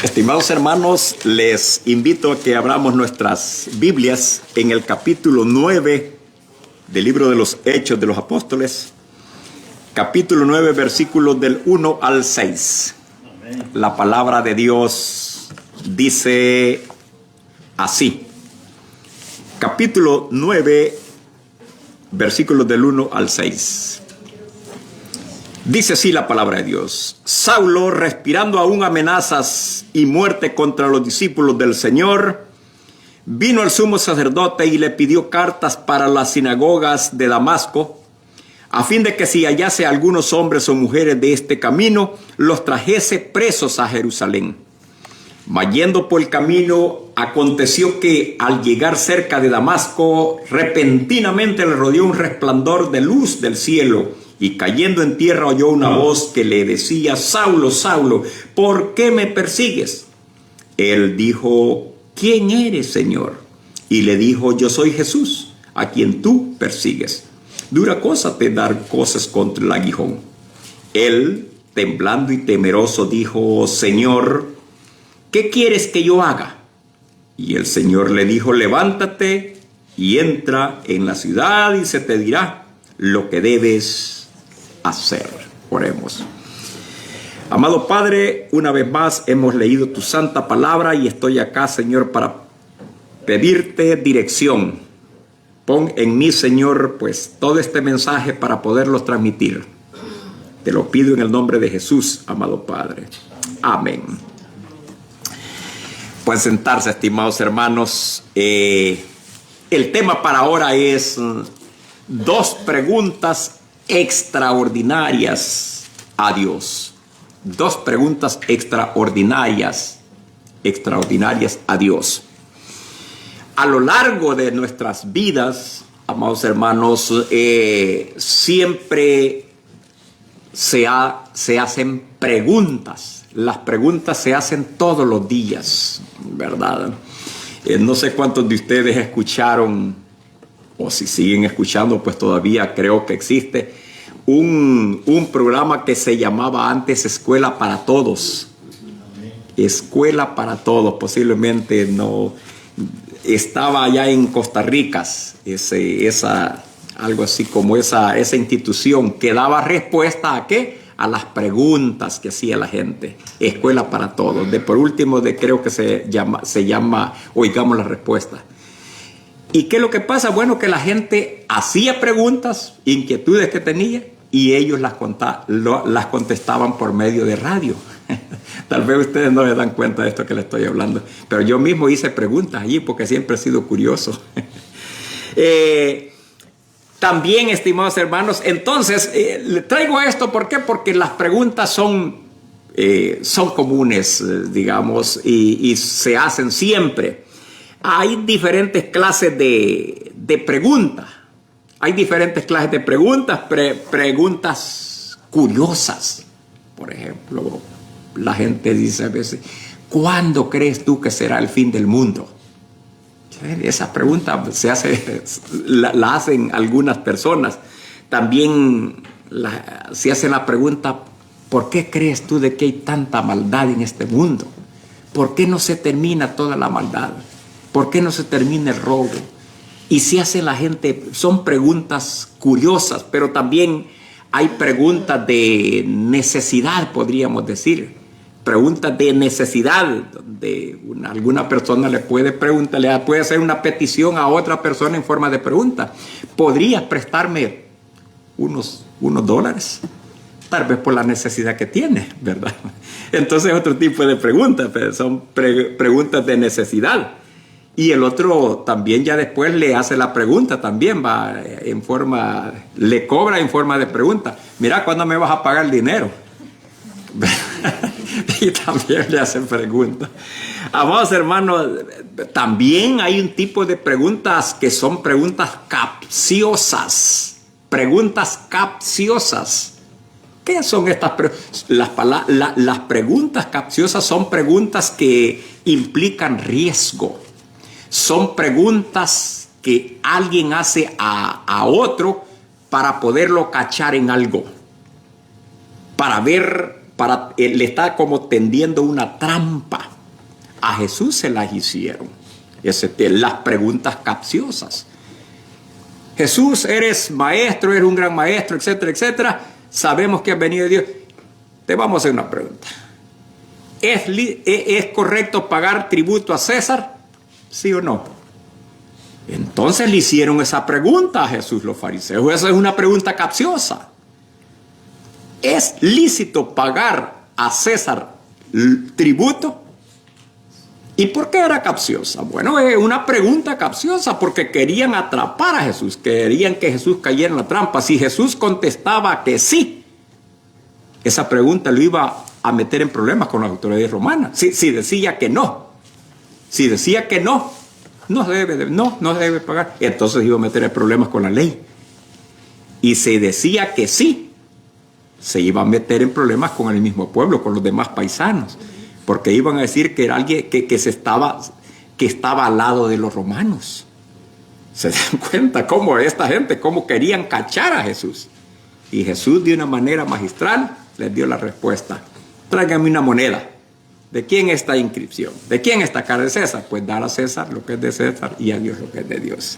Estimados hermanos, les invito a que abramos nuestras Biblias en el capítulo 9 del libro de los Hechos de los Apóstoles. Capítulo 9, versículos del 1 al 6. La palabra de Dios dice así. Capítulo 9, versículos del 1 al 6. Dice así la palabra de Dios. Saulo, respirando aún amenazas y muerte contra los discípulos del Señor, vino al sumo sacerdote y le pidió cartas para las sinagogas de Damasco, a fin de que si hallase algunos hombres o mujeres de este camino, los trajese presos a Jerusalén. Mas yendo por el camino, aconteció que al llegar cerca de Damasco, repentinamente le rodeó un resplandor de luz del cielo, y cayendo en tierra oyó una voz que le decía: Saulo, Saulo, ¿por qué me persigues? Él dijo: ¿quién eres, Señor? Y le dijo: yo soy Jesús, a quien tú persigues. Dura cosa te dar cosas contra el aguijón. Él, temblando y temeroso, dijo: Señor, ¿qué quieres que yo haga? Y el Señor le dijo: levántate y entra en la ciudad y se te dirá lo que debes hacer. Oremos. Amado Padre, una vez más hemos leído tu santa palabra y estoy acá, Señor, para pedirte dirección. Pon en mí, Señor, pues todo este mensaje para poderlo transmitir. Te lo pido en el nombre de Jesús, amado Padre. Amén. Pueden sentarse, estimados hermanos. El tema para ahora es dos preguntas extraordinarias a Dios. Dos preguntas extraordinarias a Dios. A lo largo de nuestras vidas, amados hermanos, siempre se hacen preguntas. Las preguntas se hacen todos los días, ¿verdad? No sé cuántos de ustedes escucharon, o si siguen escuchando, pues todavía creo que existe, un programa que se llamaba antes Escuela para Todos. Escuela para Todos, posiblemente no estaba allá en Costa Rica, algo así como esa institución que daba respuesta ¿a qué? A las preguntas que hacía la gente. Escuela para Todos. Por último, creo que se llama Oigamos la Respuesta. ¿Y qué es lo que pasa? Bueno, que la gente hacía preguntas, inquietudes que tenía, y ellos las contestaban por medio de radio. Tal vez ustedes no se dan cuenta de esto que les estoy hablando, pero yo mismo hice preguntas allí porque siempre he sido curioso. También, estimados hermanos, entonces, le traigo esto, ¿por qué? Porque las preguntas son comunes, digamos, y se hacen siempre. Hay diferentes clases de preguntas. Hay diferentes clases de preguntas, preguntas curiosas. Por ejemplo, la gente dice a veces: ¿cuándo crees tú que será el fin del mundo? Esa pregunta la hacen algunas personas. También se hace la pregunta: ¿por qué crees tú de que hay tanta maldad en este mundo? ¿Por qué no se termina toda la maldad? ¿Por qué no se termina el robo? Y se hace la gente, son preguntas curiosas, pero también hay preguntas de necesidad, podríamos decir. Preguntas de necesidad, donde alguna persona le puede preguntar, le puede hacer una petición a otra persona en forma de pregunta. ¿Podrías prestarme unos $? Tal vez por la necesidad que tiene, ¿verdad? Entonces otro tipo de preguntas, pero son preguntas de necesidad. Y el otro también ya después le hace la pregunta, también le cobra en forma de pregunta. Mira, ¿cuándo me vas a pagar el dinero? Y también le hacen preguntas. Amados hermanos, también hay un tipo de preguntas que son preguntas capciosas. Preguntas capciosas. ¿Qué son estas preguntas? Las preguntas capciosas son preguntas que implican riesgo. Son preguntas que alguien hace a otro para poderlo cachar en algo. Para ver le está como tendiendo una trampa. A Jesús se las hicieron. Las preguntas capciosas. Jesús, eres maestro, eres un gran maestro, etcétera, etcétera. Sabemos que has venido de Dios. Te vamos a hacer una pregunta. ¿Es correcto pagar tributo a César? ¿Sí o no? Entonces le hicieron esa pregunta a Jesús los fariseos. Esa es una pregunta capciosa. ¿Es lícito pagar a César tributo? ¿Y por qué era capciosa? Bueno, es una pregunta capciosa porque querían atrapar a Jesús, querían que Jesús cayera en la trampa. Si Jesús contestaba que sí, esa pregunta lo iba a meter en problemas con las autoridades romanas. Si decía que no, no se debe pagar, entonces iba a meter en problemas con la ley. Y si decía que sí, se iba a meter en problemas con el mismo pueblo, con los demás paisanos. Porque iban a decir que era alguien que estaba al lado de los romanos. ¿Se dan cuenta cómo esta gente, cómo querían cachar a Jesús? Y Jesús, de una manera magistral, les dio la respuesta. Tráiganme una moneda. ¿De quién es esta inscripción? ¿De quién está cara de César? Pues dar a César lo que es de César y a Dios lo que es de Dios.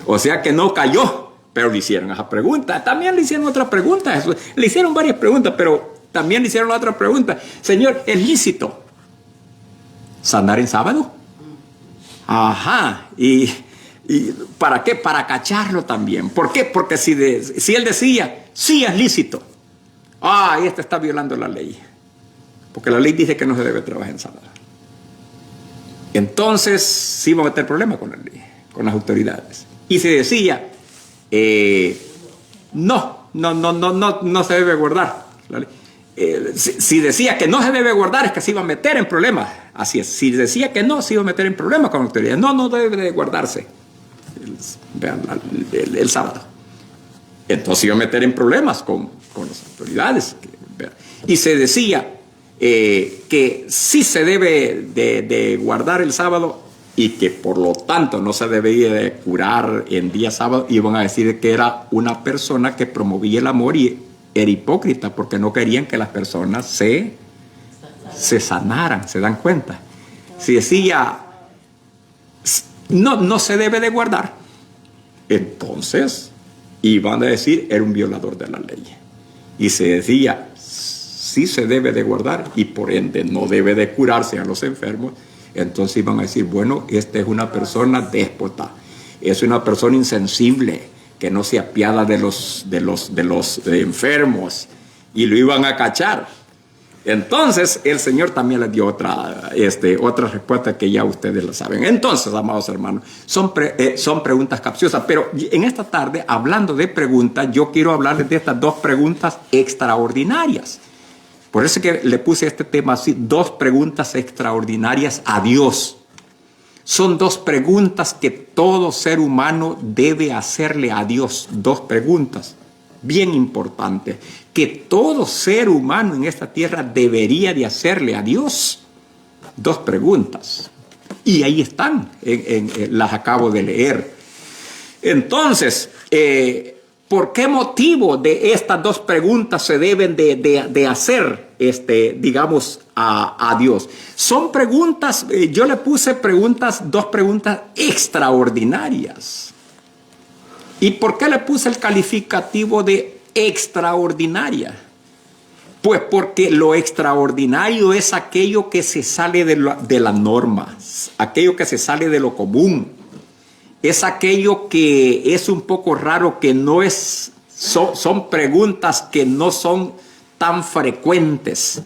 O sea que no cayó, pero le hicieron esa pregunta. También le hicieron otra pregunta a Jesús. Le hicieron varias preguntas, pero también le hicieron otra pregunta. Señor, ¿es lícito sanar en sábado? Ajá. ¿Y para qué? Para cacharlo también. ¿Por qué? Porque si él decía, sí es lícito. Este está violando la ley. Porque la ley dice que no se debe trabajar en sábado. Entonces, sí va a meter problemas con la ley, con las autoridades. Y se decía, no se debe guardar la ley. Si decía que no se debe guardar, es que se iba a meter en problemas. Así es. Si decía que no, se iba a meter en problemas con la autoridad. No debe de guardarse el sábado. Entonces iba a meter en problemas con las autoridades. Y se decía que sí se debe de guardar el sábado y que por lo tanto no se debía de curar en día sábado. Iban a decir que era una persona que promovía el amor y era hipócrita porque no querían que las personas se sanaran. ¿Se dan cuenta? Si decía no se debe de guardar, entonces iban a decir era un violador de la ley. Y se decía sí se debe de guardar y por ende no debe de curarse a los enfermos, entonces iban a decir, bueno, esta es una persona déspota, es una persona insensible que no se apiada de los enfermos, y lo iban a cachar. Entonces el Señor también les dio otra respuesta que ya ustedes la saben. Entonces, amados hermanos, son preguntas capciosas, pero en esta tarde, hablando de preguntas, yo quiero hablarles de estas dos preguntas extraordinarias. Por eso que le puse este tema así, 2 preguntas extraordinarias a Dios. Son 2 preguntas que todo ser humano debe hacerle a Dios. 2 preguntas bien importantes que todo ser humano en esta tierra debería de hacerle a Dios. 2 preguntas. Y ahí están, las acabo de leer. Entonces, ¿por qué motivo de estas 2 preguntas se deben de hacer, digamos, a Dios? Son preguntas, yo le puse 2 preguntas extraordinarias. ¿Y por qué le puse el calificativo de extraordinaria? Pues porque lo extraordinario es aquello que se sale de la norma, aquello que se sale de lo común. Es aquello que es un poco raro, que no es, son preguntas que no son tan frecuentes.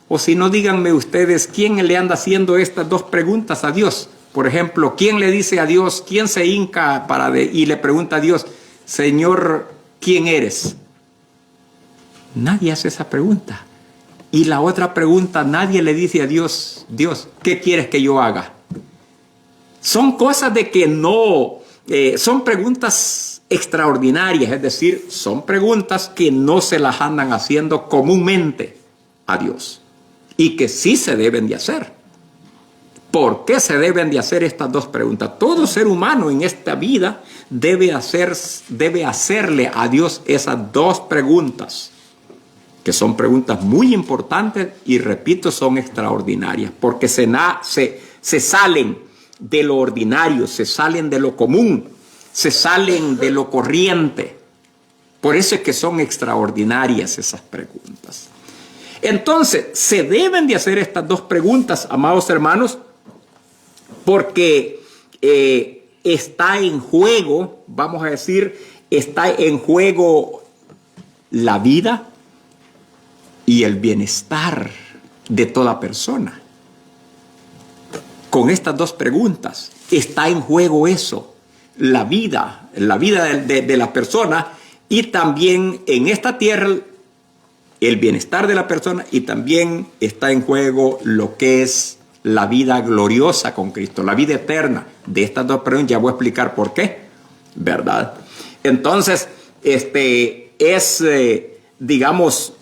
O si no, díganme ustedes, ¿quién le anda haciendo estas 2 preguntas a Dios? Por ejemplo, ¿quién le dice a Dios, quién se hinca y le pregunta a Dios, Señor, ¿quién eres? Nadie hace esa pregunta. Y la otra pregunta, nadie le dice a Dios, Dios, ¿qué quieres que yo haga? Son cosas de que no, son preguntas extraordinarias, es decir, son preguntas que no se las andan haciendo comúnmente a Dios y que sí se deben de hacer. ¿Por qué se deben de hacer estas 2 preguntas? Todo ser humano en esta vida debe hacerle a Dios esas 2 preguntas. que son preguntas muy importantes y, repito, son extraordinarias, porque se salen de lo ordinario, se salen de lo común, se salen de lo corriente. Por eso es que son extraordinarias esas preguntas. Entonces, se deben de hacer estas dos preguntas, amados hermanos, porque está en juego, vamos a decir, está en juego la vida y el bienestar de toda persona. Con estas dos preguntas está en juego eso, la vida de la persona, y también en esta tierra el bienestar de la persona, y también está en juego lo que es la vida gloriosa con Cristo, la vida eterna. De estas dos preguntas ya voy a explicar por qué, ¿verdad? Entonces, digamos,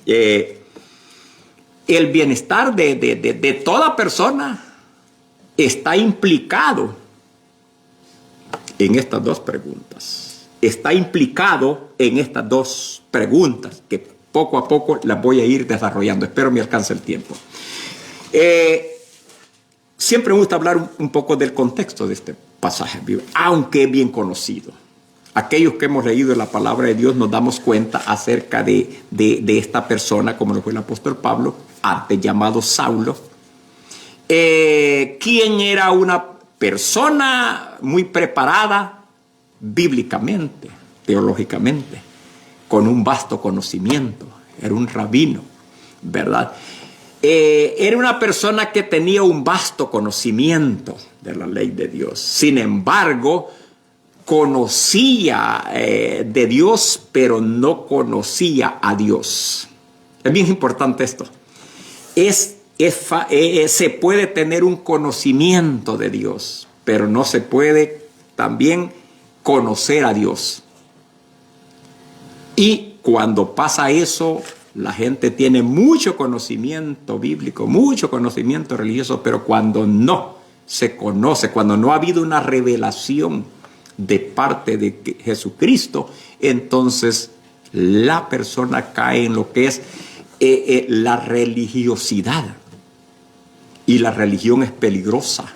el bienestar de toda persona está implicado en estas dos preguntas. Está implicado en estas dos preguntas que poco a poco las voy a ir desarrollando. Espero me alcance el tiempo. Siempre me gusta hablar un poco del contexto de este pasaje, aunque es bien conocido. Aquellos que hemos leído la palabra de Dios nos damos cuenta acerca de esta persona, como lo fue el apóstol Pablo, antes llamado Saulo, quien era una persona muy preparada bíblicamente, teológicamente, con un vasto conocimiento. Era un rabino, ¿verdad? Era una persona que tenía un vasto conocimiento de la ley de Dios. Sin embargo, conocía de Dios, pero no conocía a Dios. Es bien importante esto. Se puede tener un conocimiento de Dios, pero no se puede también conocer a Dios. Y cuando pasa eso, la gente tiene mucho conocimiento bíblico, mucho conocimiento religioso, pero cuando no se conoce, cuando no ha habido una revelación de parte de Jesucristo, entonces la persona cae en lo que es la religiosidad. Y la religión es peligrosa.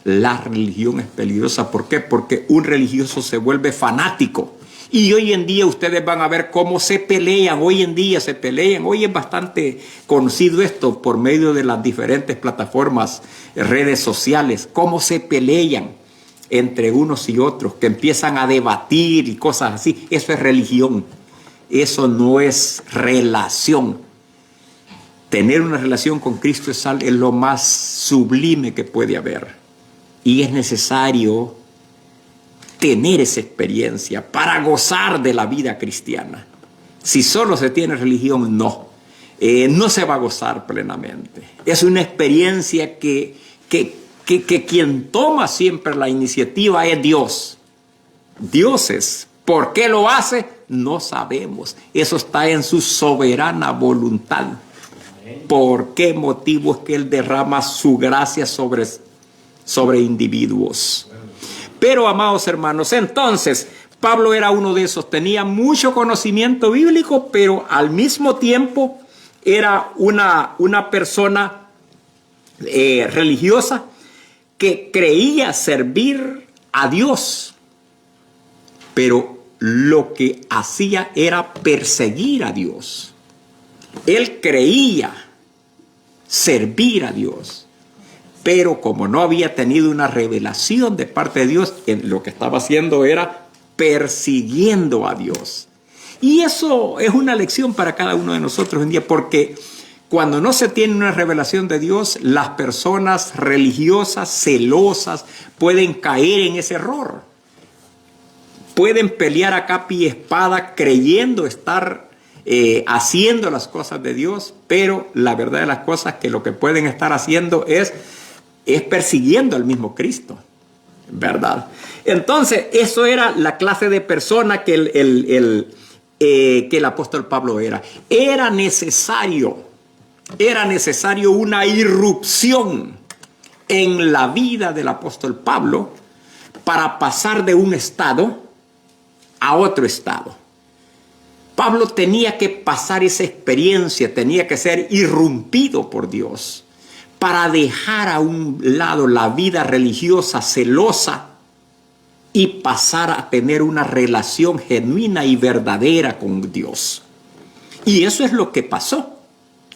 La religión es peligrosa. ¿Por qué? Porque un religioso se vuelve fanático. Y hoy en día ustedes van a ver cómo se pelean. Hoy en día se pelean. Hoy es bastante conocido esto por medio de las diferentes plataformas, redes sociales. Cómo se pelean entre unos y otros, que empiezan a debatir y cosas así. Eso es religión. Eso no es relación. Tener una relación con Cristo es lo más sublime que puede haber. Y es necesario tener esa experiencia para gozar de la vida cristiana. Si solo se tiene religión, no se va a gozar plenamente. Es una experiencia que quien toma siempre la iniciativa es Dios. Dios es. ¿Por qué lo hace? No sabemos. Eso está en su soberana voluntad. ¿Por qué motivo es que Él derrama su gracia sobre individuos? Pero, amados hermanos, entonces, Pablo era uno de esos. Tenía mucho conocimiento bíblico, pero al mismo tiempo era una persona religiosa que creía servir a Dios. Pero lo que hacía era perseguir a Dios. Él creía servir a Dios, pero como no había tenido una revelación de parte de Dios, lo que estaba haciendo era persiguiendo a Dios. Y eso es una lección para cada uno de nosotros hoy en día, porque cuando no se tiene una revelación de Dios, las personas religiosas, celosas, pueden caer en ese error. Pueden pelear a capa y espada creyendo estar haciendo las cosas de Dios, pero la verdad de las cosas es que lo que pueden estar haciendo es persiguiendo al mismo Cristo, ¿verdad? Entonces, eso era la clase de persona que el apóstol Pablo era. Era necesario una irrupción en la vida del apóstol Pablo para pasar de un estado a otro estado. Pablo tenía que pasar esa experiencia, tenía que ser irrumpido por Dios para dejar a un lado la vida religiosa celosa y pasar a tener una relación genuina y verdadera con Dios. Y eso es lo que pasó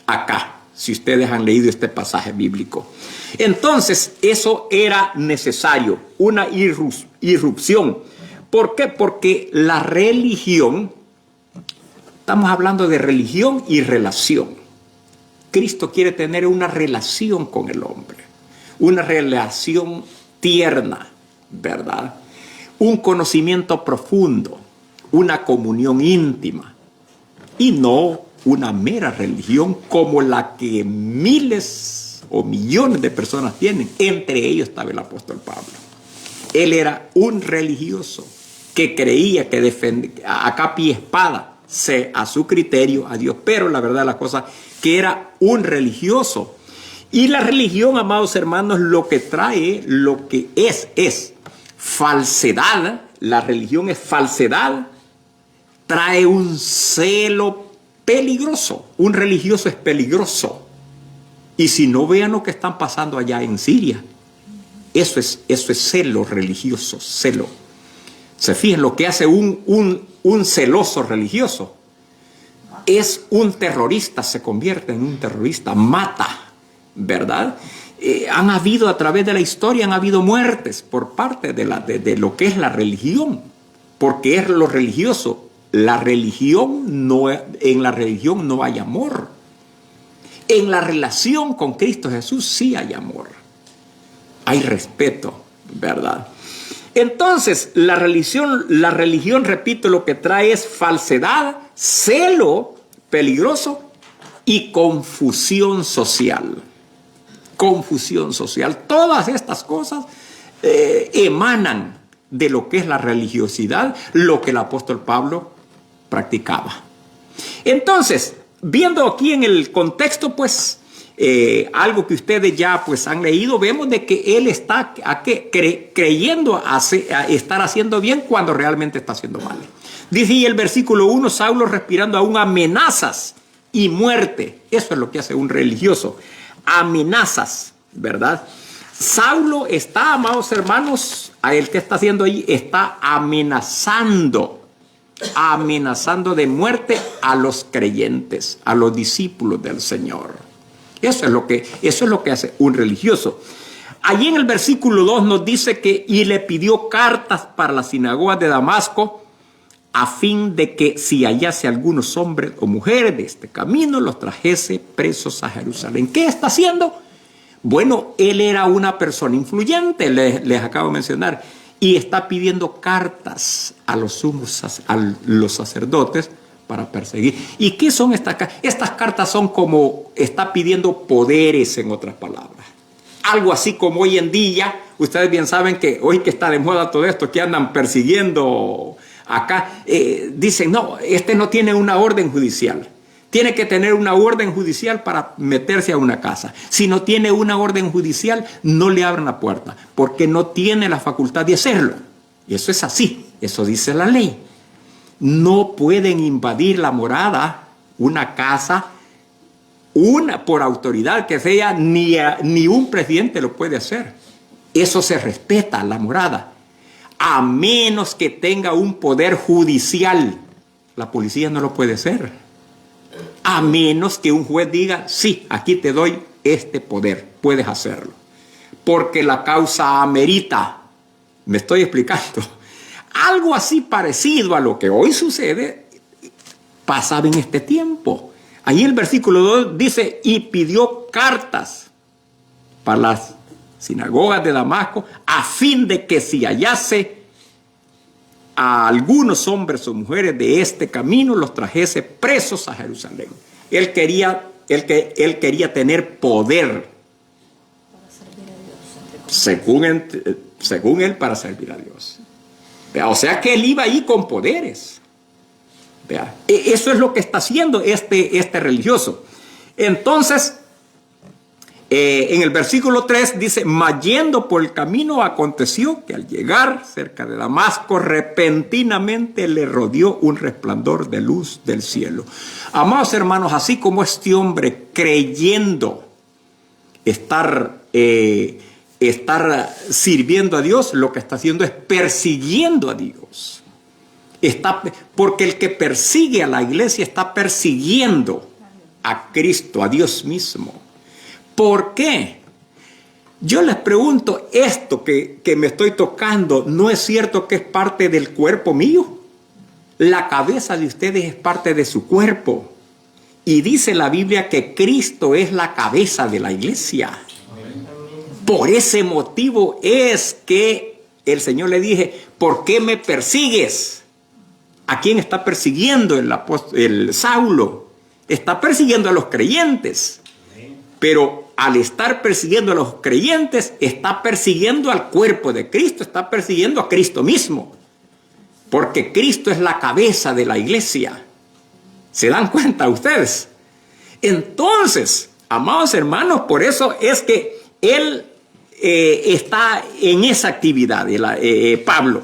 acá, si ustedes han leído este pasaje bíblico. Entonces, eso era necesario, una irrupción. ¿Por qué? Porque la religión, estamos hablando de religión y relación. Cristo quiere tener una relación con el hombre, una relación tierna, ¿verdad? Un conocimiento profundo, una comunión íntima y no una mera religión como la que miles o millones de personas tienen. Entre ellos estaba el apóstol Pablo. Él era un religioso que creía que defendía a capa y espada a su criterio a Dios, pero la verdad de las cosas que era un religioso. Y la religión, amados hermanos, lo que trae, lo que es falsedad. La religión es falsedad, trae un celo peligroso. Un religioso es peligroso. Y si no, vean lo que están pasando allá en Siria. Eso es celo religioso, celo. Se fijan lo que hace un celoso religioso. Es un terrorista, se convierte en un terrorista, mata, ¿verdad? Han habido a través de la historia, han habido muertes por parte de lo que es la religión, porque es lo religioso. En la religión no hay amor. En la relación con Cristo Jesús sí hay amor. Hay respeto, ¿verdad? Entonces, la religión, repito, lo que trae es falsedad, celo peligroso y confusión social. Confusión social. Todas estas cosas emanan de lo que es la religiosidad, lo que el apóstol Pablo practicaba. Entonces, viendo aquí en el contexto, pues, algo que ustedes ya pues han leído, vemos de que él está creyendo estar haciendo bien cuando realmente está haciendo mal. Dice y el versículo 1, Saulo respirando aún amenazas y muerte. Eso es lo que hace un religioso. Amenazas, ¿verdad? Saulo está, amados hermanos, a el que está haciendo ahí, está amenazando de muerte a los creyentes, a los discípulos del Señor. Eso es lo que hace un religioso. Allí en el versículo 2 nos dice que y le pidió cartas para las sinagogas de Damasco a fin de que si hallase algunos hombres o mujeres de este camino los trajese presos a Jerusalén. ¿Qué está haciendo? Bueno, él era una persona influyente, les acabo de mencionar, y está pidiendo cartas a los sacerdotes para perseguir. ¿Y qué son estas cartas? Estas cartas son como, está pidiendo poderes, en otras palabras. Algo así como hoy en día, ustedes bien saben que hoy que está de moda todo esto, que andan persiguiendo acá, dicen, no, este no tiene una orden judicial. Tiene que tener una orden judicial para meterse a una casa. Si no tiene una orden judicial, no le abran la puerta, porque no tiene la facultad de hacerlo. Y eso es así, eso dice la ley. No pueden invadir la morada, una casa, por autoridad que sea, ni un presidente lo puede hacer. Eso se respeta, la morada. A menos que tenga un poder judicial. La policía no lo puede hacer. A menos que un juez diga, sí, aquí te doy este poder, puedes hacerlo. Porque la causa amerita. ¿Me estoy explicando? Algo así parecido a lo que hoy sucede, pasaba en este tiempo. Ahí el versículo 2 dice, y pidió cartas para las sinagogas de Damasco, a fin de que si hallase a algunos hombres o mujeres de este camino, los trajese presos a Jerusalén. Él quería tener poder, según él, para servir a Dios. O sea que él iba ahí con poderes. Eso es lo que está haciendo este religioso. Entonces, En el versículo 3 dice, mas yendo por el camino aconteció que al llegar cerca de Damasco, repentinamente le rodeó un resplandor de luz del cielo. Amados hermanos, así como este hombre creyendo estar sirviendo a Dios, lo que está haciendo es persiguiendo a Dios. Porque el que persigue a la iglesia está persiguiendo a Cristo, a Dios mismo. ¿Por qué? Yo les pregunto, esto que me estoy tocando, ¿no es cierto que es parte del cuerpo mío? La cabeza de ustedes es parte de su cuerpo. Y dice la Biblia que Cristo es la cabeza de la iglesia. Por ese motivo es que el Señor le dije, ¿por qué me persigues? ¿A quién está persiguiendo el Saulo? Está persiguiendo a los creyentes. Pero al estar persiguiendo a los creyentes, está persiguiendo al cuerpo de Cristo, está persiguiendo a Cristo mismo. Porque Cristo es la cabeza de la iglesia. ¿Se dan cuenta ustedes? Entonces, amados hermanos, por eso es que él está en esa actividad, Pablo.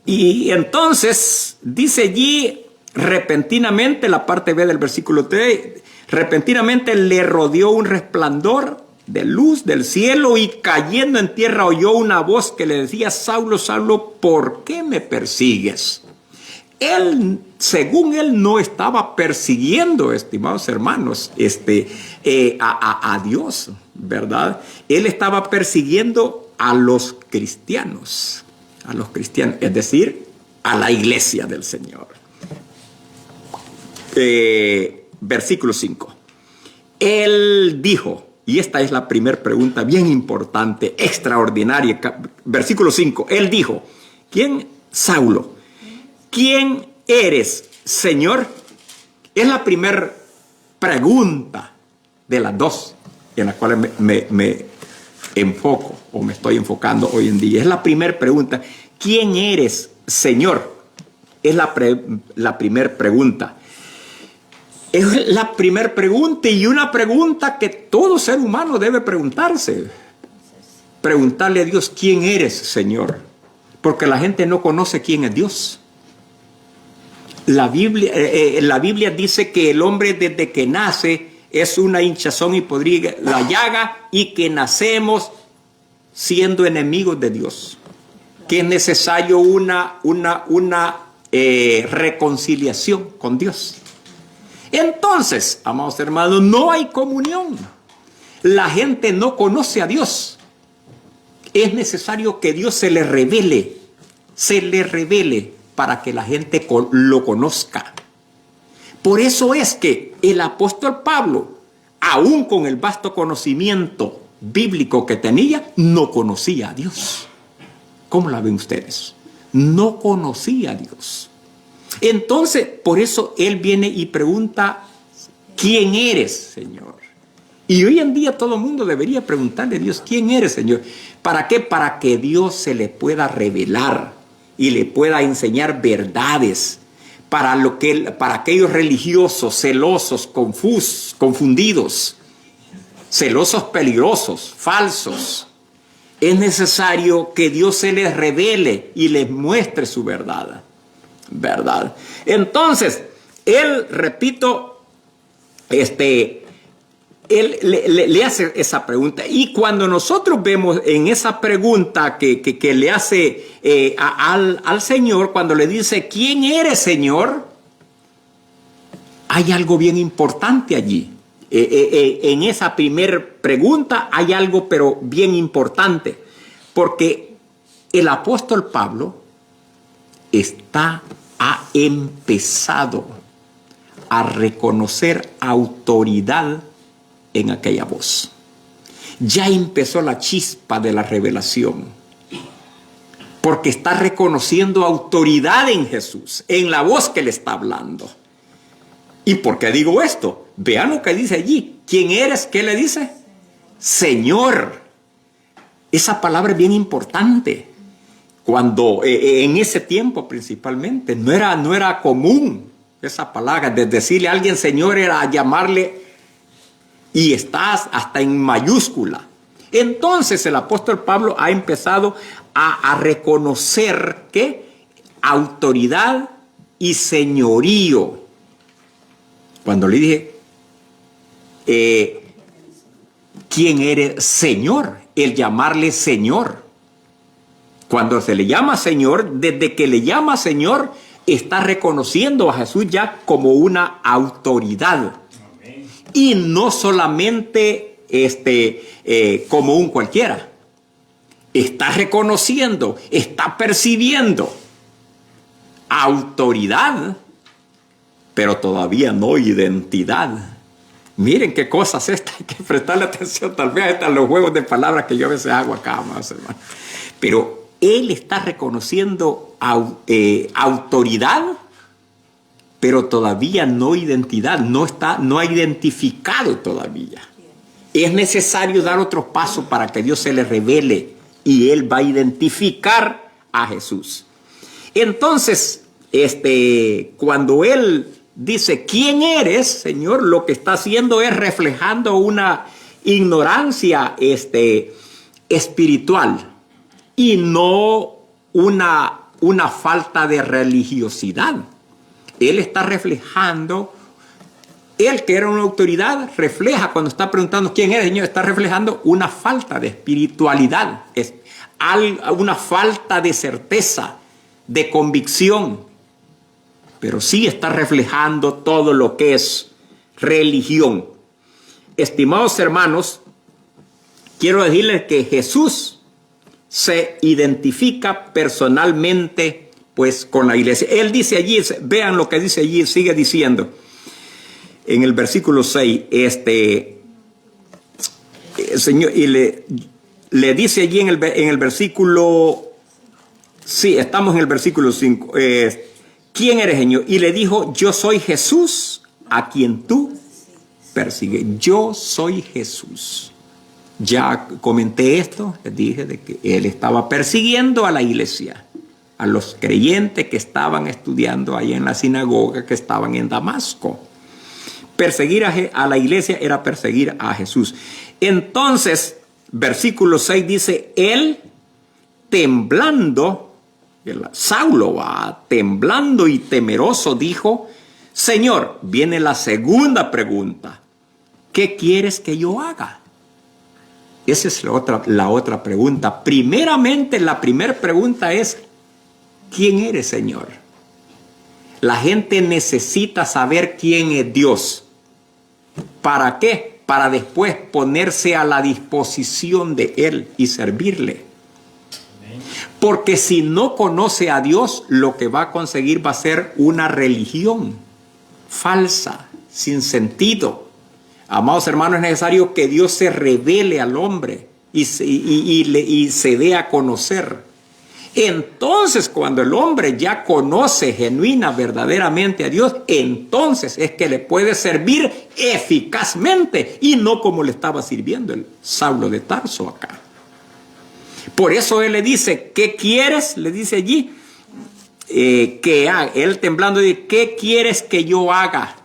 Y entonces, dice allí, repentinamente, la parte B del versículo 3, repentinamente le rodeó un resplandor de luz del cielo y cayendo en tierra oyó una voz que le decía, Saulo, Saulo, ¿por qué me persigues? Él, según él, no estaba persiguiendo, estimados hermanos, a Dios, ¿verdad? Él estaba persiguiendo a los cristianos, es decir, a la iglesia del Señor. Versículo 5. Él dijo, y esta es la primera pregunta bien importante, extraordinaria. Versículo 5. Él dijo, Saulo, ¿quién eres, Señor? Es la primera pregunta de las dos en las cuales me enfoco o me estoy enfocando hoy en día. Es la primera pregunta. ¿Quién eres, Señor? Es la primera pregunta. Es la primera pregunta y una pregunta que todo ser humano debe preguntarse. Preguntarle a Dios, ¿quién eres, Señor? Porque la gente no conoce quién es Dios. La Biblia dice que el hombre desde que nace es una hinchazón y podrida la llaga y que nacemos siendo enemigos de Dios. Que es necesario una reconciliación con Dios. Entonces, amados hermanos, no hay comunión. La gente no conoce a Dios. Es necesario que Dios se le revele para que la gente lo conozca. Por eso es que el apóstol Pablo, aún con el vasto conocimiento bíblico que tenía, no conocía a Dios. ¿Cómo la ven ustedes? No conocía a Dios. Entonces, por eso él viene y pregunta, ¿quién eres, Señor? Y hoy en día todo el mundo debería preguntarle a Dios, ¿quién eres, Señor? ¿Para qué? Para que Dios se le pueda revelar y le pueda enseñar verdades para aquellos religiosos, celosos, confundidos, celosos, peligrosos, falsos. Es necesario que Dios se les revele y les muestre su verdad. ¿Verdad? Entonces, él, repito, él le hace esa pregunta. Y cuando nosotros vemos en esa pregunta que le hace al Señor, cuando le dice, ¿quién eres, Señor? Hay algo bien importante allí. En esa primera pregunta hay algo, pero bien importante. Porque el apóstol Pablo ha empezado a reconocer autoridad en aquella voz. Ya empezó la chispa de la revelación, porque está reconociendo autoridad en Jesús, en la voz que le está hablando. ¿Y por qué digo esto? Vean lo que dice allí. ¿Quién eres? ¿Qué le dice? Señor. Esa palabra es bien importante. Cuando en ese tiempo principalmente no era común esa palabra de decirle a alguien Señor, era llamarle Y está hasta en mayúscula. Entonces el apóstol Pablo ha empezado a reconocer que autoridad y señorío. Cuando le dije, ¿quién eres? Señor, el llamarle Señor. Cuando se le llama Señor, desde que le llama Señor, está reconociendo a Jesús ya como una autoridad. Amén. Y no solamente como un cualquiera. Está reconociendo, está percibiendo autoridad, pero todavía no identidad. Miren qué cosas estas, hay que prestarle atención, tal vez a los juegos de palabras que yo a veces hago acá, más hermano. Pero él está reconociendo autoridad, pero todavía no identidad, no ha identificado todavía. Es necesario dar otro paso para que Dios se le revele y él va a identificar a Jesús. Entonces, cuando él dice, ¿quién eres, Señor? Lo que está haciendo es reflejando una ignorancia espiritual y no una falta de religiosidad. Él está reflejando, él que era una autoridad, refleja cuando está preguntando quién eres, Señor, está reflejando una falta de espiritualidad, una falta de certeza, de convicción, pero sí está reflejando todo lo que es religión. Estimados hermanos, quiero decirles que Jesús se identifica personalmente pues con la iglesia. Él dice allí, vean lo que dice allí, sigue diciendo en el versículo 6, Señor, y le dice allí en el versículo, sí, estamos en el versículo 5, ¿quién eres, Señor? Y le dijo, yo soy Jesús a quien tú persigues. Yo soy Jesús. Ya comenté esto, les dije de que él estaba persiguiendo a la iglesia, a los creyentes que estaban estudiando ahí en la sinagoga, que estaban en Damasco. Perseguir a la iglesia era perseguir a Jesús. Entonces, versículo 6 dice, él temblando, Saulo va temblando y temeroso, dijo, Señor, viene la segunda pregunta, ¿qué quieres que yo haga? Esa es la otra pregunta. Primeramente, la primera pregunta es, ¿quién eres, Señor? La gente necesita saber quién es Dios. ¿Para qué? Para después ponerse a la disposición de Él y servirle. Porque si no conoce a Dios, lo que va a conseguir va a ser una religión falsa, sin sentido. Amados hermanos, es necesario que Dios se revele al hombre y se dé a conocer. Entonces, cuando el hombre ya conoce genuina, verdaderamente a Dios, entonces es que le puede servir eficazmente y no como le estaba sirviendo el Saulo de Tarso acá. Por eso él le dice, ¿qué quieres? Le dice allí, que haga. Él temblando dice, ¿qué quieres que yo haga?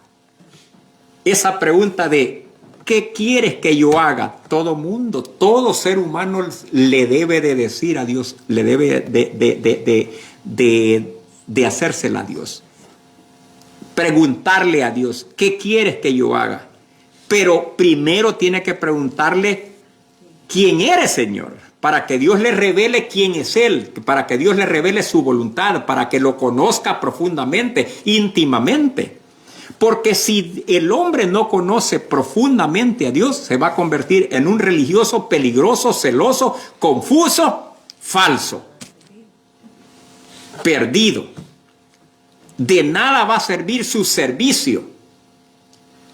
Esa pregunta de, ¿qué quieres que yo haga? Todo mundo, todo ser humano le debe de decir a Dios, le debe de hacérsela a Dios. Preguntarle a Dios, ¿qué quieres que yo haga? Pero primero tiene que preguntarle, ¿quién eres, Señor? Para que Dios le revele quién es Él, para que Dios le revele su voluntad, para que lo conozca profundamente, íntimamente. Porque si el hombre no conoce profundamente a Dios, se va a convertir en un religioso peligroso, celoso, confuso, falso, perdido. De nada va a servir su servicio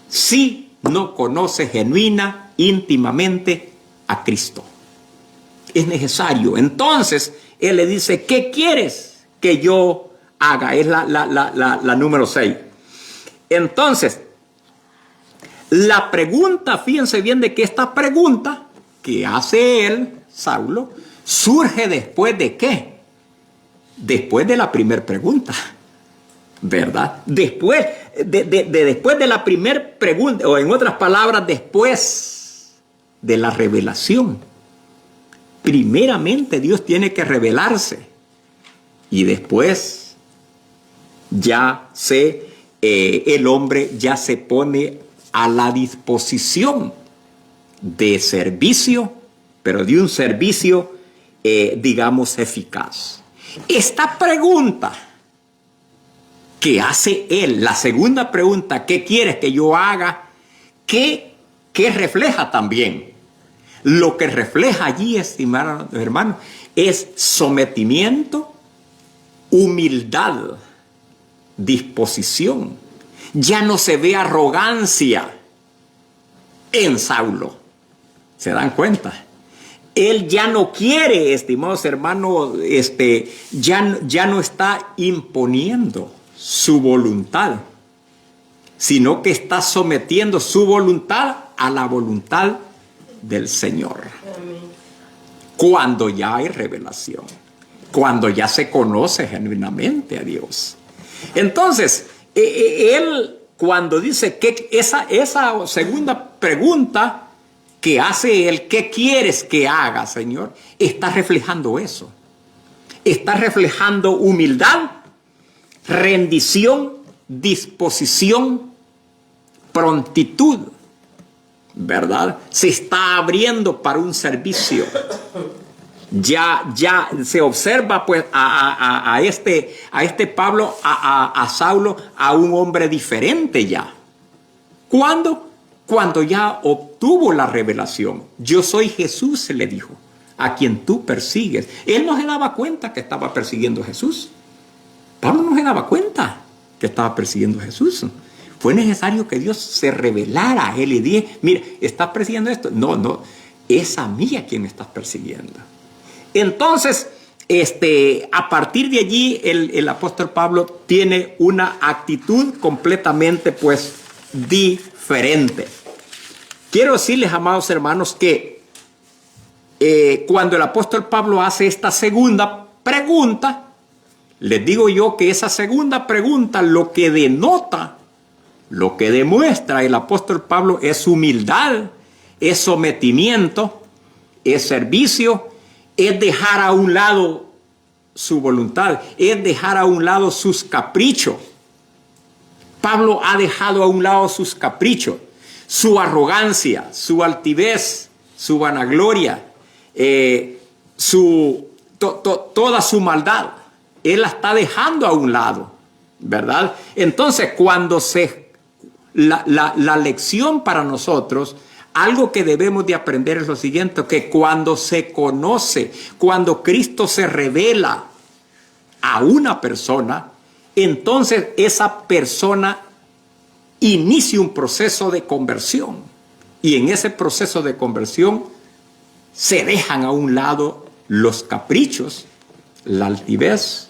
si no conoce genuina, íntimamente a Cristo. Es necesario. Entonces, él le dice, ¿qué quieres que yo haga? Es la número 6. Entonces, la pregunta, fíjense bien de que esta pregunta que hace él, Saulo, surge después de ¿qué? Después de la primera pregunta. ¿verdad? Después después de la primera pregunta, o en otras palabras, después de la revelación, primeramente Dios tiene que revelarse y después el hombre ya se pone a la disposición de servicio, pero de un servicio, digamos, eficaz. Esta pregunta que hace él, la segunda pregunta, ¿qué quieres que yo haga? ¿Qué refleja también? Lo que refleja allí, estimados hermanos, es sometimiento, humildad, disposición. Ya no se ve arrogancia en Saulo. ¿Se dan cuenta? Él ya no quiere, estimados hermanos, ya no está imponiendo su voluntad, sino que está sometiendo su voluntad a la voluntad del Señor. Amén. Cuando ya hay revelación, cuando ya se conoce genuinamente a Dios. Entonces, él cuando dice que esa segunda pregunta que hace él, ¿qué quieres que haga, Señor? Está reflejando eso. Está reflejando humildad, rendición, disposición, prontitud, ¿verdad? Se está abriendo para un servicio. Ya se observa pues a este Pablo, a Saulo, a un hombre diferente ya. ¿Cuándo? Cuando ya obtuvo la revelación. Yo soy Jesús, se le dijo, a quien tú persigues. Él no se daba cuenta que estaba persiguiendo a Jesús. Pablo no se daba cuenta que estaba persiguiendo a Jesús. Fue necesario que Dios se revelara a él y dijera, mira, ¿estás persiguiendo esto? No, es a mí a quien me estás persiguiendo. Entonces, a partir de allí, el apóstol Pablo tiene una actitud completamente, pues, diferente. Quiero decirles, amados hermanos, que cuando el apóstol Pablo hace esta segunda pregunta, les digo yo que esa segunda pregunta lo que denota, lo que demuestra el apóstol Pablo es humildad, es sometimiento, es servicio, es dejar a un lado su voluntad, es dejar a un lado sus caprichos. Pablo ha dejado a un lado sus caprichos, su arrogancia, su altivez, su vanagloria, toda su maldad. Él la está dejando a un lado, ¿verdad? Entonces, cuando la lección para nosotros, algo que debemos de aprender es lo siguiente, que cuando se conoce, cuando Cristo se revela a una persona, entonces esa persona inicia un proceso de conversión. Y en ese proceso de conversión se dejan a un lado los caprichos, la altivez,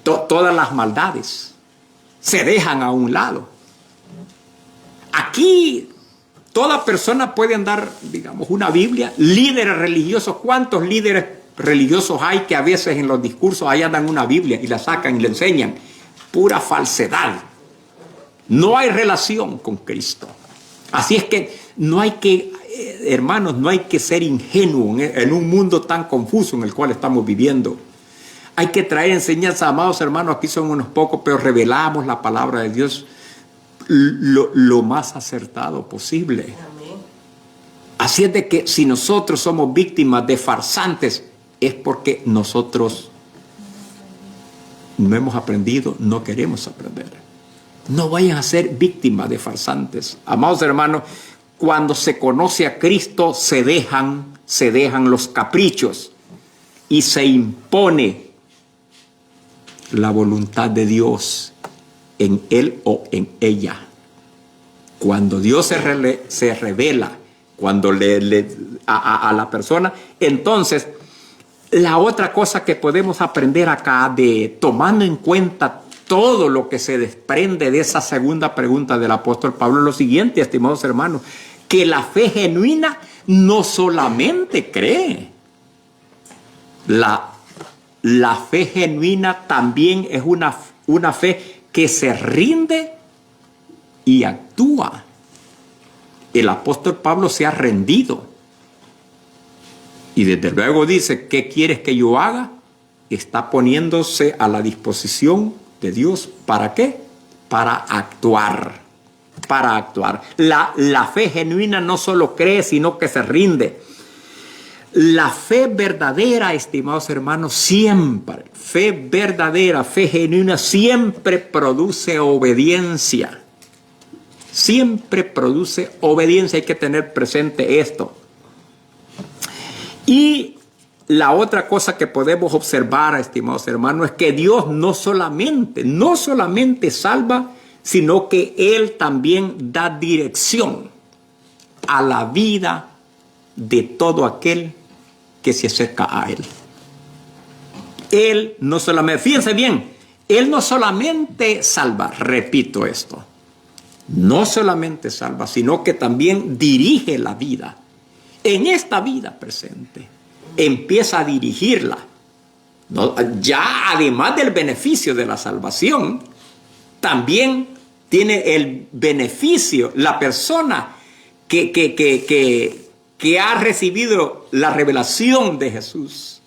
todas las maldades. Se dejan a un lado. Aquí toda persona puede andar, digamos, una Biblia, líderes religiosos. ¿Cuántos líderes religiosos hay que a veces en los discursos ahí andan una Biblia y la sacan y la enseñan? Pura falsedad. No hay relación con Cristo. Así es que no hay que, hermanos, no hay que ser ingenuo en un mundo tan confuso en el cual estamos viviendo. Hay que traer enseñanza, amados hermanos, aquí son unos pocos, pero revelamos la palabra de Dios lo más acertado posible. Amén. Así es de que si nosotros somos víctimas de farsantes, es porque nosotros no hemos aprendido, no queremos aprender. No vayan a ser víctimas de farsantes. Amados hermanos, cuando se conoce a Cristo, se dejan los caprichos y se impone la voluntad de Dios en él o en ella. Cuando Dios se revela, cuando a la persona, entonces la otra cosa que podemos aprender acá, tomando en cuenta todo lo que se desprende de esa segunda pregunta del apóstol Pablo, es lo siguiente, estimados hermanos, que la fe genuina no solamente cree. La fe genuina también es una una fe que se rinde y actúa. El apóstol Pablo se ha rendido. Y desde luego dice, ¿qué quieres que yo haga? Está poniéndose a la disposición de Dios. ¿Para qué? Para actuar. Para actuar. La fe genuina no solo cree, sino que se rinde. La fe verdadera, estimados hermanos, siempre, fe verdadera, fe genuina, siempre produce obediencia. Siempre produce obediencia. Hay que tener presente esto. Y la otra cosa que podemos observar, estimados hermanos, es que Dios no solamente salva, sino que Él también da dirección a la vida de todo aquel que se acerca a Él. Él no solamente, fíjense bien, Él no solamente salva, repito esto, no solamente salva, sino que también dirige la vida. En esta vida presente, empieza a dirigirla. ¿No? Ya además del beneficio de la salvación, también tiene el beneficio la persona que ha recibido la revelación de Jesús.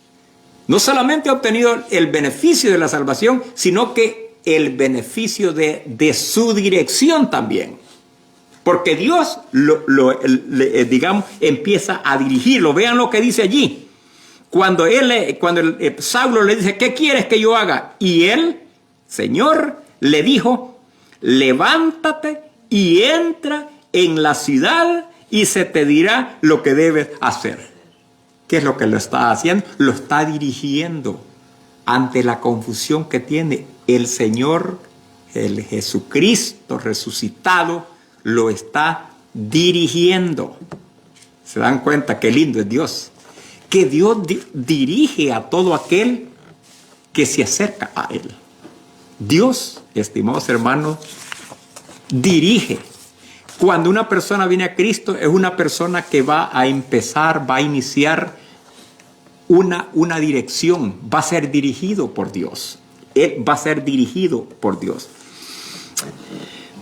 No solamente ha obtenido el beneficio de la salvación, sino que el beneficio de su dirección también. Porque Dios, digamos, empieza a dirigirlo. Vean lo que dice allí. Cuando Saulo le dice, ¿qué quieres que yo haga? Y él, Señor, le dijo, levántate y entra en la ciudad y se te dirá lo que debes hacer. ¿Qué es lo que lo está haciendo? Lo está dirigiendo ante la confusión que tiene. El Señor, el Jesucristo resucitado, lo está dirigiendo. ¿Se dan cuenta qué lindo es Dios? Que Dios dirige a todo aquel que se acerca a Él. Dios, estimados hermanos, dirige. Cuando una persona viene a Cristo, es una persona que va a iniciar una dirección, va a ser dirigido por Dios. Él va a ser dirigido por Dios.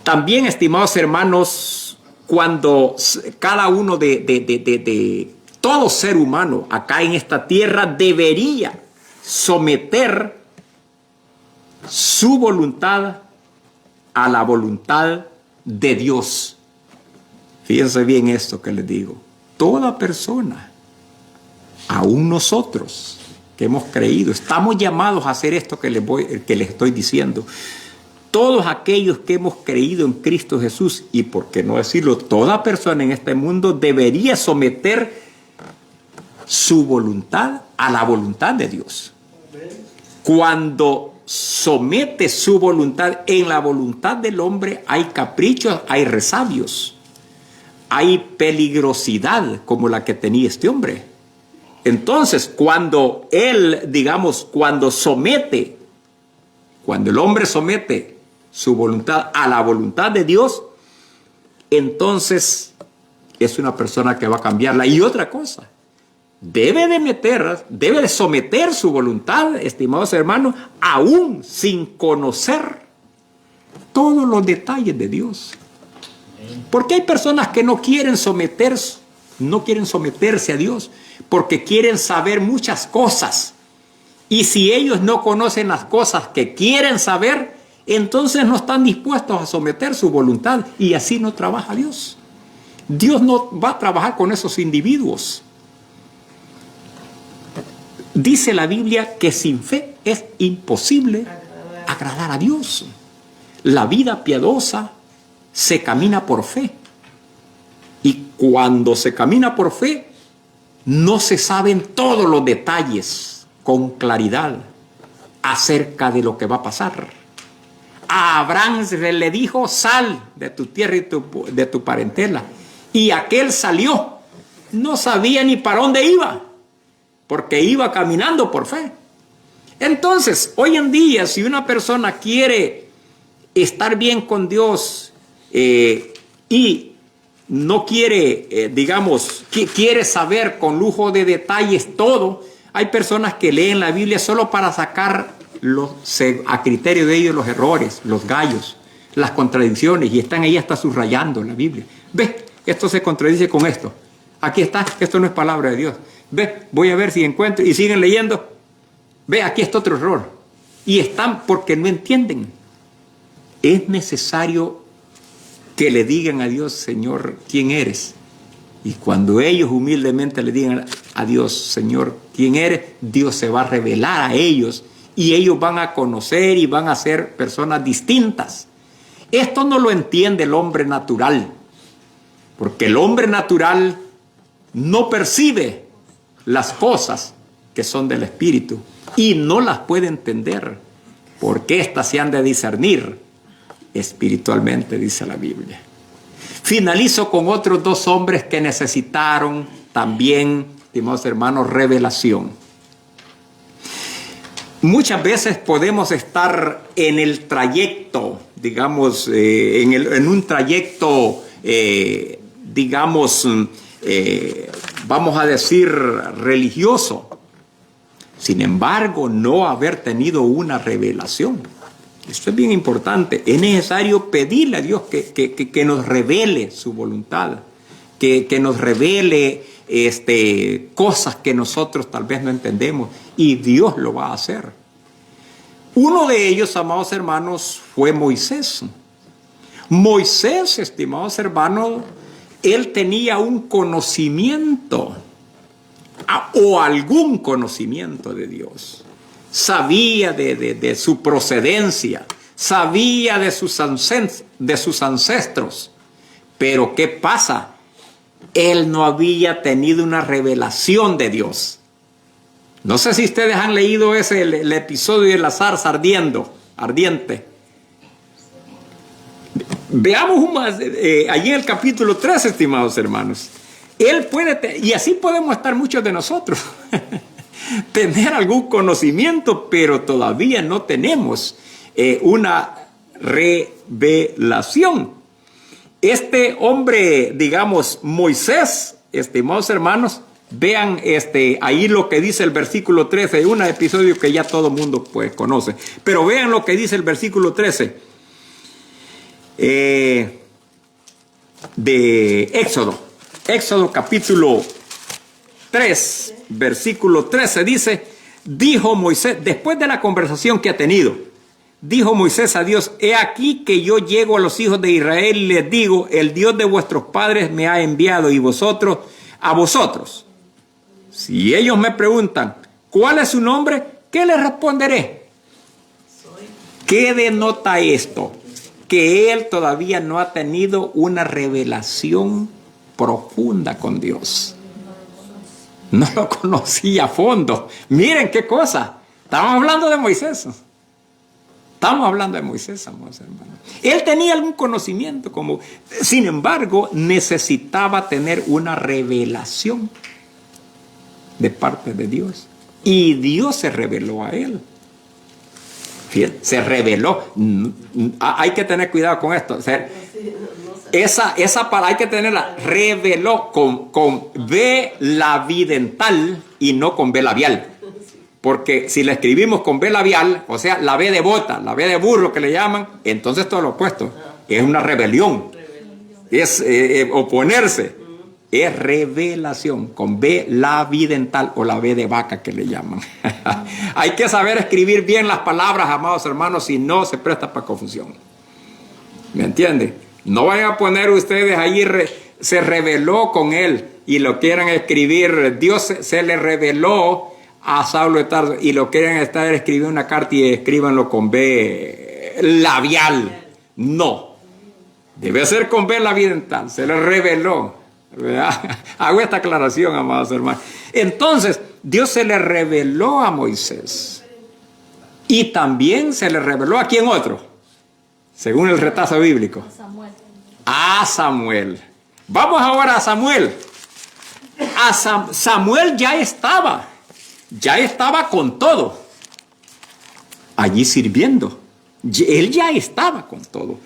También, estimados hermanos, cuando cada uno de todo ser humano acá en esta tierra debería someter su voluntad a la voluntad de Dios. Fíjense bien esto que les digo. Toda persona, aún nosotros que hemos creído, estamos llamados a hacer esto que les estoy diciendo. Todos aquellos que hemos creído en Cristo Jesús, y por qué no decirlo, toda persona en este mundo debería someter su voluntad a la voluntad de Dios. Cuando somete su voluntad en la voluntad del hombre, hay caprichos, hay resabios, hay peligrosidad como la que tenía este hombre. Entonces, cuando cuando el hombre somete su voluntad a la voluntad de Dios, entonces es una persona que va a cambiarla. Y otra cosa, debe de someter su voluntad, estimados hermanos, aún sin conocer todos los detalles de Dios. Porque hay personas que no quieren someterse a Dios, porque quieren saber muchas cosas. Y si ellos no conocen las cosas que quieren saber, entonces no están dispuestos a someter su voluntad, y así no trabaja Dios. Dios no va a trabajar con esos individuos. Dice la Biblia que sin fe es imposible agradar a Dios. La vida piadosa se camina por fe. Y cuando se camina por fe, no se saben todos los detalles con claridad acerca de lo que va a pasar. A Abraham le dijo, sal de tu tierra y de tu parentela. Y aquel salió. No sabía ni para dónde iba, porque iba caminando por fe. Entonces, hoy en día, si una persona quiere estar bien con Dios y no quiere, quiere saber con lujo de detalles todo, hay personas que leen la Biblia solo para sacar a criterio de ellos los errores, los gallos, las contradicciones, y están ahí hasta subrayando la Biblia. Ve, esto se contradice con esto. Aquí está, esto no es palabra de Dios. Ve, voy a ver si encuentro, y siguen leyendo. Ve, aquí está otro error. Y están porque no entienden. Es necesario que le digan a Dios, Señor, ¿quién eres? Y cuando ellos humildemente le digan a Dios, Señor, ¿quién eres? Dios se va a revelar a ellos y ellos van a conocer y van a ser personas distintas. Esto no lo entiende el hombre natural, porque el hombre natural no percibe las cosas que son del Espíritu y no las puede entender, porque éstas se han de discernir espiritualmente, dice la Biblia. Finalizo con otros dos hombres que necesitaron también, estimados hermanos, revelación. Muchas veces podemos estar en el trayecto, digamos, en un trayecto, digamos, vamos a decir, religioso. Sin embargo, no haber tenido una revelación. Esto es bien importante. Es necesario pedirle a Dios que nos revele su voluntad, que nos revele cosas que nosotros tal vez no entendemos, y Dios lo va a hacer. Uno de ellos, amados hermanos, fue Moisés. Moisés, estimados hermanos, él tenía un conocimiento o algún conocimiento de Dios. Sabía de su procedencia, sabía de sus ancestros. Pero ¿qué pasa? Él no había tenido una revelación de Dios. No sé si ustedes han leído el episodio de la zarza ardiente. Veamos allí en el capítulo 3, estimados hermanos. Él puede, y así podemos estar muchos de nosotros. Tener algún conocimiento, pero todavía no tenemos una revelación. Este hombre, digamos, Moisés, estimados hermanos, vean ahí lo que dice el versículo 13, un episodio que ya todo el mundo pues conoce, pero vean lo que dice el versículo 13 de Éxodo capítulo 3, versículo 13, dice, dijo Moisés, después de la conversación que ha tenido, dijo Moisés a Dios, he aquí que yo llego a los hijos de Israel y les digo, el Dios de vuestros padres me ha enviado, y vosotros, a vosotros. Si ellos me preguntan, ¿cuál es su nombre? ¿Qué les responderé? ¿Qué denota esto? Que él todavía no ha tenido una revelación profunda con Dios. No lo conocía a fondo. Miren qué cosa. Estamos hablando de Moisés. Estamos hablando de Moisés, amados hermanos. Él tenía algún conocimiento, sin embargo, necesitaba tener una revelación de parte de Dios. Y Dios se reveló a él. Fíjate, se reveló. Hay que tener cuidado con esto. Esa palabra hay que tenerla. Reveló con B labidental y no con B labial. Porque si la escribimos con B labial, o sea, la B de bota, la B de burro que le llaman, entonces todo lo opuesto. Es una rebelión. Es oponerse. Es revelación con B labidental o la B de vaca que le llaman. Hay que saber escribir bien las palabras, amados hermanos, si no se presta para confusión. ¿Me entienden? No vayan a poner ustedes ahí, se reveló con él y lo quieran escribir, Dios se le reveló a Saulo de Tarso y lo quieren estar escribiendo una carta y escríbanlo con B labial. No. Debe ser con B labidental. Se le reveló. ¿Verdad? Hago esta aclaración, amados hermanos. Entonces, Dios se le reveló a Moisés. Y también se le reveló a quién otro, según el retazo bíblico. A Samuel. Vamos ahora a Samuel. Samuel ya estaba con todo allí sirviendo. Él ya estaba con todo,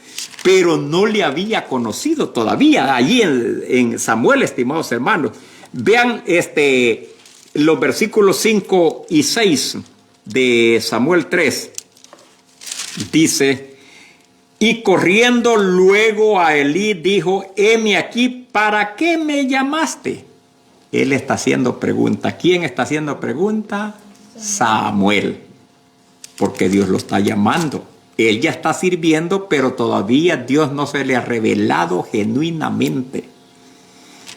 pero no le había conocido todavía allí en Samuel, estimados hermanos. Vean los versículos 5 y 6 de Samuel 3, dice, y corriendo luego a Elí dijo, heme aquí, ¿para qué me llamaste? Él está haciendo pregunta. ¿Quién está haciendo pregunta? Samuel. Porque Dios lo está llamando. Él ya está sirviendo, pero todavía Dios no se le ha revelado genuinamente.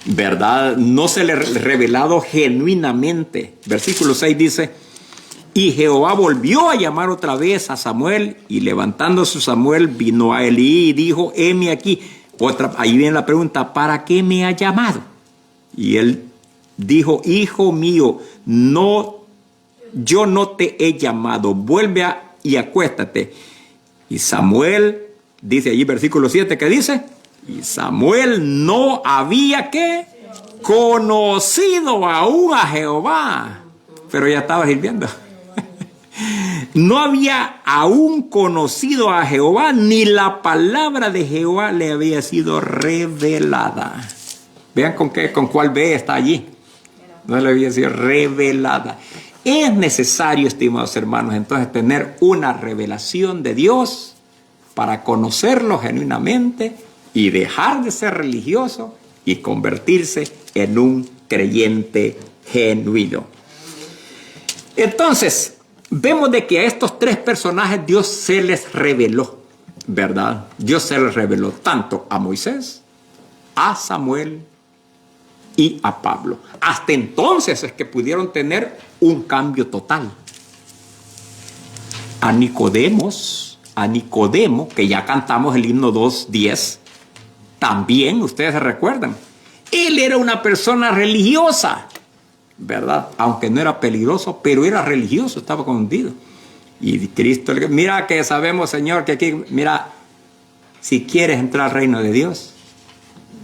¿Verdad? No se le ha revelado genuinamente. Versículo 6 dice, y Jehová volvió a llamar otra vez a Samuel, y levantándose Samuel vino a Elí y dijo, heme aquí. Ahí viene la pregunta, ¿para qué me ha llamado? Y él dijo, hijo mío, yo no te he llamado, vuelve y acuéstate. Y Samuel, dice allí versículo 7, ¿qué dice? Y Samuel no había ¿qué? Conocido aún a Jehová, pero ya estaba sirviendo. No había aún conocido a Jehová, ni la palabra de Jehová le había sido revelada. Vean con cuál B está allí. No le había sido revelada. Es necesario, estimados hermanos, entonces tener una revelación de Dios para conocerlo genuinamente y dejar de ser religioso y convertirse en un creyente genuino. Entonces, vemos de que a estos tres personajes Dios se les reveló, ¿verdad? Dios se les reveló tanto a Moisés, a Samuel y a Pablo. Hasta entonces es que pudieron tener un cambio total. A Nicodemo, que ya cantamos el himno 2:10, también ustedes se recuerdan. Él era una persona religiosa, ¿verdad? Aunque no era peligroso, pero era religioso, estaba confundido. Y Cristo le dijo, mira que sabemos, Señor, que aquí, mira, si quieres entrar al reino de Dios,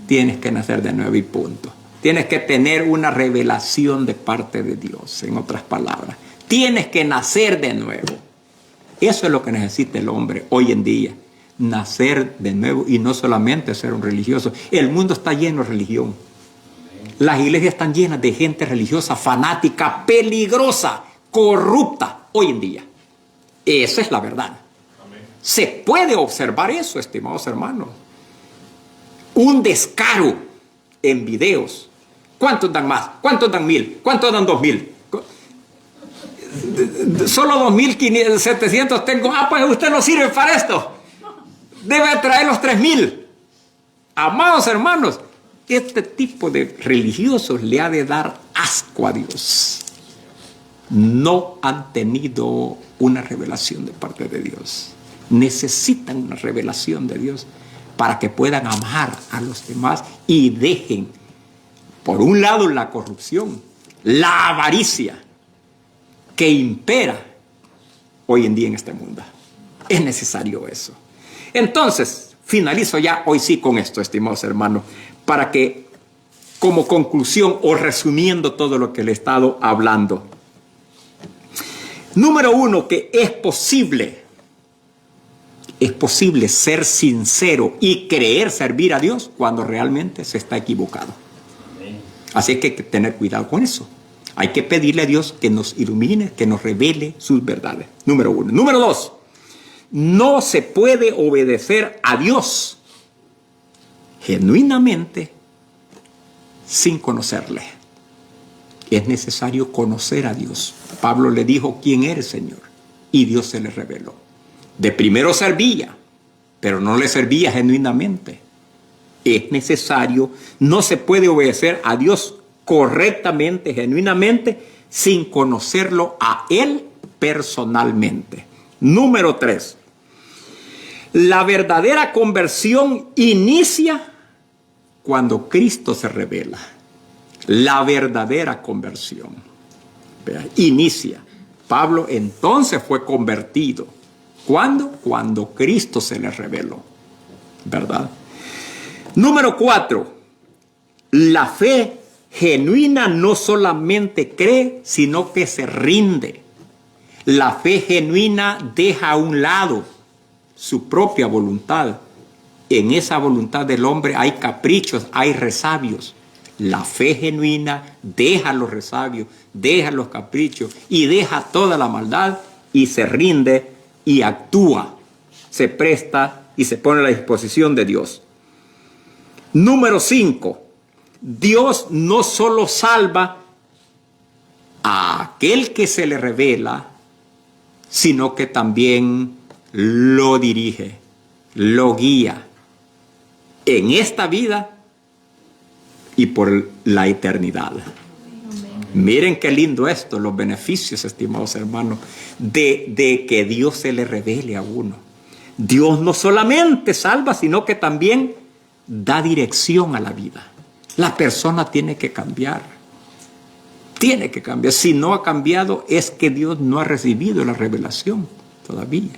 tienes que nacer de nuevo y punto. Tienes que tener una revelación de parte de Dios, en otras palabras. Tienes que nacer de nuevo. Eso es lo que necesita el hombre hoy en día. Nacer de nuevo y no solamente ser un religioso. El mundo está lleno de religión. Las iglesias están llenas de gente religiosa, fanática, peligrosa, corrupta hoy en día. Esa es la verdad. Amén. Se puede observar eso, estimados hermanos. Un descaro en videos. ¿Cuántos dan más? ¿Cuántos dan 1000? ¿Cuántos dan 2000? Solo 2700 tengo. Ah, pues usted no sirve para esto. Debe traer los 3000. Amados hermanos, este tipo de religiosos le ha de dar asco a Dios. No han tenido una revelación de parte de Dios. Necesitan una revelación de Dios para que puedan amar a los demás y dejen, por un lado, la corrupción, la avaricia que impera hoy en día en este mundo. Es necesario eso. Entonces, finalizo ya hoy sí con esto, estimados hermanos, para que, como conclusión o resumiendo todo lo que le he estado hablando. Número 1, que es posible ser sincero y creer servir a Dios cuando realmente se está equivocado. Así que hay que tener cuidado con eso. Hay que pedirle a Dios que nos ilumine, que nos revele sus verdades. Número 1. Número 2. No se puede obedecer a Dios genuinamente sin conocerle. Es necesario conocer a Dios. Pablo le dijo, ¿quién eres, Señor? Y Dios se le reveló. De primero servía, pero no le servía genuinamente. Es necesario, no se puede obedecer a Dios correctamente, genuinamente, sin conocerlo a Él personalmente. Número 3. La verdadera conversión inicia cuando Cristo se revela. La verdadera conversión inicia. Pablo entonces fue convertido. ¿Cuándo? Cuando Cristo se le reveló. ¿Verdad? Número 4. La fe genuina no solamente cree, sino que se rinde. La fe genuina deja a un lado su propia voluntad. En esa voluntad del hombre hay caprichos, hay resabios. la fe genuina, deja los resabios, deja los caprichos y deja toda la maldad y se rinde y actúa, se presta y se pone a la disposición de Dios. Número 5. Dios no solo salva a aquel que se le revela, sino que también lo dirige, lo guía en esta vida y por la eternidad. Miren qué lindo esto, los beneficios, estimados hermanos, de que Dios se le revele a uno. Dios no solamente salva, sino que también da dirección a la vida. La persona tiene que cambiar. Tiene que cambiar. Si no ha cambiado, es que Dios no ha recibido la revelación todavía.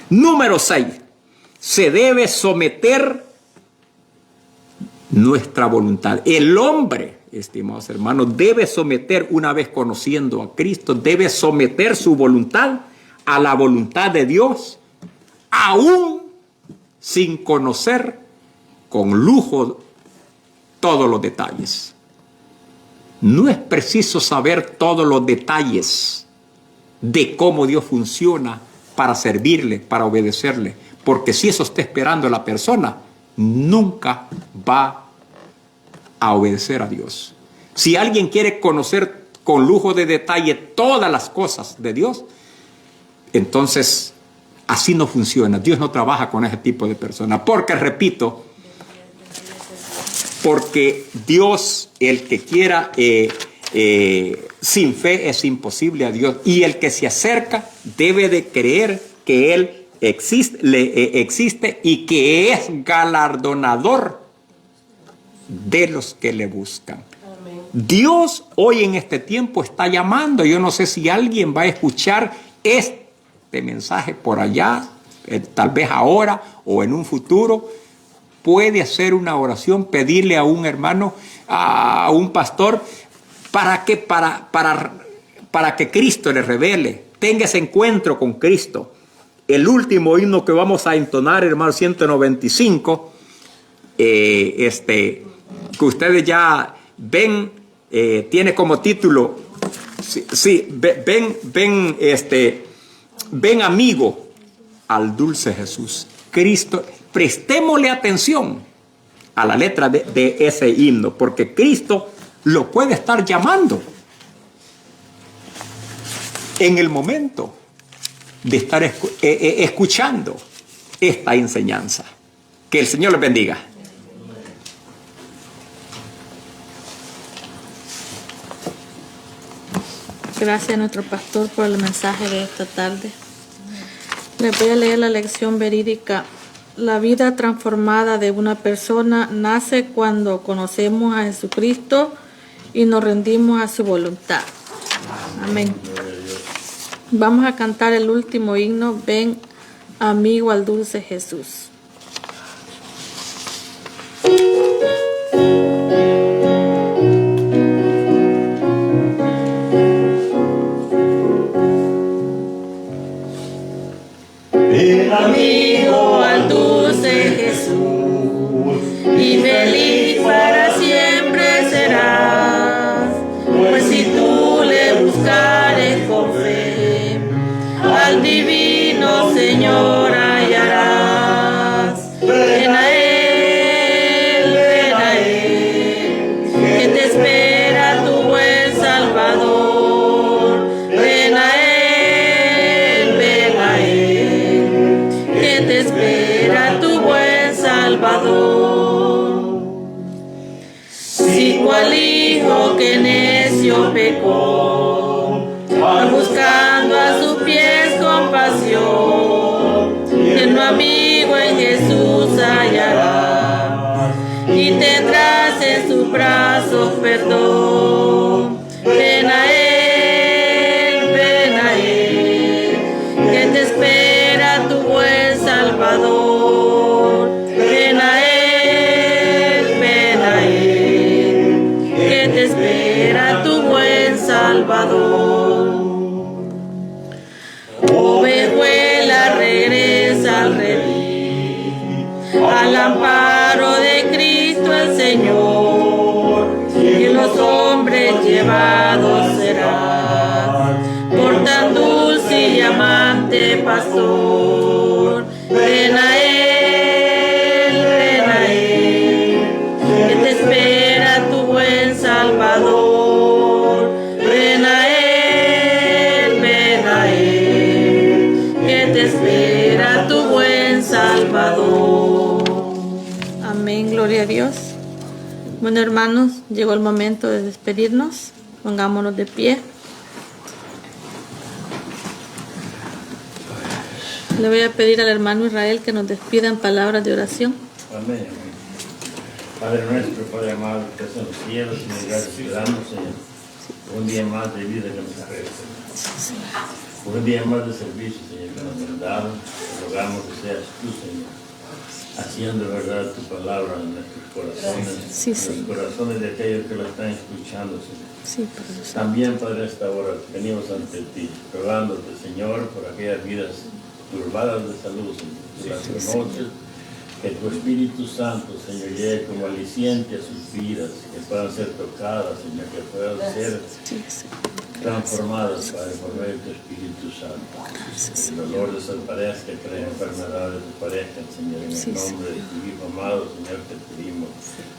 Número 6. Se debe someter nuestra voluntad. El hombre, estimados hermanos, debe someter, una vez conociendo a Cristo, debe someter su voluntad a la voluntad de Dios, aún sin conocer con lujo todos los detalles. No es preciso saber todos los detalles de cómo Dios funciona para servirle, para obedecerle, porque si eso está esperando la persona, nunca va a obedecer a Dios. Si alguien quiere conocer con lujo de detalle todas las cosas de Dios, entonces así no funciona. Dios no trabaja con ese tipo de personas, porque, repito, porque Dios, el que quiera sin fe es imposible a Dios, y el que se acerca debe de creer que Él existe y que es galardonador de los que le buscan. Amén. Dios hoy en este tiempo está llamando. Yo no sé si alguien va a escuchar este mensaje por allá, tal vez ahora o en un futuro. Puede hacer una oración, pedirle a un hermano, a un pastor, para que Cristo le revele, tenga ese encuentro con Cristo. El último himno que vamos a entonar, hermano, 195, que ustedes ya ven, tiene como título, ven amigo al dulce Jesús. Cristo, prestémosle atención a la letra de ese himno, porque Cristo lo puede estar llamando en el momento de estar escuchando esta enseñanza. Que el Señor les bendiga. Gracias a nuestro pastor por el mensaje de esta tarde. Les voy a leer la lección verídica. La vida transformada de una persona nace cuando conocemos a Jesucristo y nos rendimos a su voluntad. Amén. Vamos a cantar el último himno, Ven amigo al dulce Jesús. Ven amigo al dulce Jesús y feliz para siempre serás, pues si tú le buscares con fe, al divino Señor hallarás. Ven a Él, que te espera tu buen Salvador. Ven a Él, que te espera tu buen Salvador. Si cual hijo que necio pecó, va buscando a sus pies compasión, tierno amigo en Jesús hallarás y tendrás en sus brazos perdón. Ven a Él, que te espera tu buen Salvador. Ven a Él, que te espera tu buen Salvador. Ovejuela regresa al redil, al amparo de Cristo el Señor. llevado será por tan dulce y amante pastor. Ven a él, que te espera tu buen Salvador. Ven a él, que te espera tu buen Salvador. Amén, gloria a Dios. Bueno, hermanos, llegó el momento de despedirnos. Pongámonos de pie. Le voy a pedir al hermano Israel que nos despida en palabras de oración. Amén. Padre nuestro, Padre amado, que estás en los cielos, Señor, gracias te damos, Señor, por un día más de vida que nos ofrece, por un día más de servicio, Señor, que nos has dado. Te rogamos que seas tú, Señor, haciendo verdad tu palabra en nuestros corazones, Sí, en los corazones de aquellos que la están escuchando, Señor. Sí, Padre. También, Padre, a esta hora venimos ante ti, rogándote, Señor, por aquellas vidas turbadas de salud, Señor, durante las noches, que tu Espíritu Santo, Señor, llegue como aliciente a sus vidas, que puedan ser tocadas, Señor, que puedan ser transformadas, Padre, por medio de tu Espíritu Santo. Que el dolor desaparezca, que las enfermedades desaparezcan, Señor, en el nombre de tu Hijo amado, Señor, te pedimos.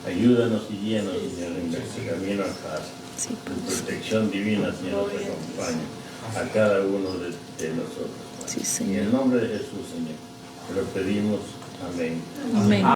Ayúdanos y llénanos, Señor, en nuestro camino a casa. Tu protección divina, Señor, nos acompañe a cada uno de nosotros. En el nombre de Jesús, Señor, te lo pedimos. Amén. Amén.